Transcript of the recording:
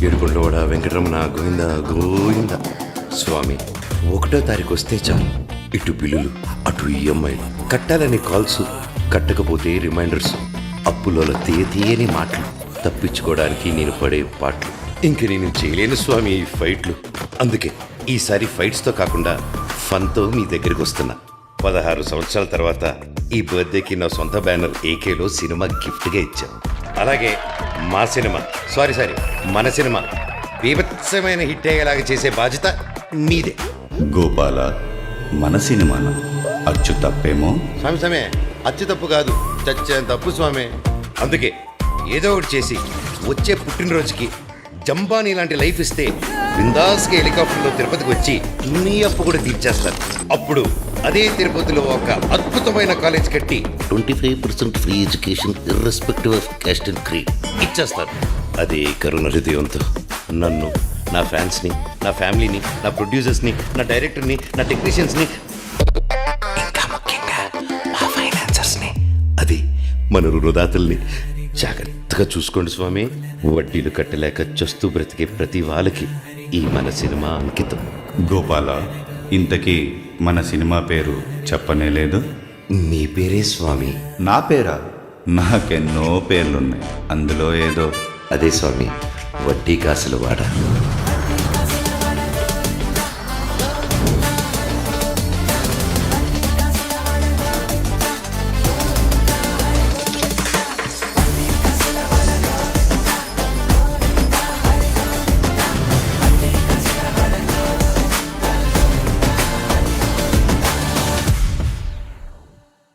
ఏడుకొండలవాడ వెంకటరమణ గోవింద గోవింద. స్వామి 1వ తారీఖు వస్తే చాలు, ఇటు బిల్లులు అటు ఈఎంఐలు, కట్టాలని కాల్స్, కట్టకపోతే రిమైండర్స్, అప్పులలో తీయని మాటలు, తప్పించుకోవడానికి నేను పడే పాటలు. ఇంక నేను చేయలేను స్వామి ఈ ఫైట్లు. అందుకే ఈసారి ఫైట్స్తో కాకుండా ఫన్తో మీ దగ్గరికి వస్తున్నా. 16 సంవత్సరాల తర్వాత ఈ బర్త్డేకి నా సొంత బ్యానర్ ఏకేలో సినిమా గిఫ్ట్గా ఇచ్చాం. అలాగే మా సినిమా మన సినిమా బీభత్సమైన హిట్ అయ్యేలాగా చేసే బాధ్యత మీదే. గోపాల, మన సినిమాను అచ్చు తప్పేమో. స్వామి అచ్చు తప్పు కాదు, చచ్చే తప్పు స్వామి. అందుకే ఏదో ఒకటి చేసి వచ్చే పుట్టినరోజుకి జంబానీ లాంటి లైఫ్ ఇస్తే బిందాస్కి హెలికాప్టర్లో తిరుపతికి వచ్చి నీ అప్పు కూడా తీర్చేస్తారు. అప్పుడు అదే తిరుపతిలో ఒక అద్భుతమైన కాలేజ్ కట్టి 25% free education irrespective of caste and creed ఇచ్చేస్తారు. అదే కరుణ హృదయంతో నన్ను, నా ఫ్యాన్స్ని, నా ఫ్యామిలీని, నా ప్రొడ్యూసర్స్ని, నా డైరెక్టర్ని, నా టెక్నీషియన్స్ని, ఇంకా ముఖ్యంగా మా ఫైనాన్సర్స్ని, అది మన రుణదాతల్ని జాగ్రత్తగా చూసుకోండి స్వామి. వడ్డీలు కట్టలేక చస్తూ బ్రతికే ప్రతి వాళ్ళకి ఈ మన సినిమా అంకితం. గోపాల, ఇంతకీ మన సినిమా పేరు చెప్పనే లేదు. మీ పేరే స్వామి. నా పేరా? నాకెన్నో పేర్లున్నాయి, అందులో ఏదో. అదే స్వామి, వడ్డీ కాసులు వాడ.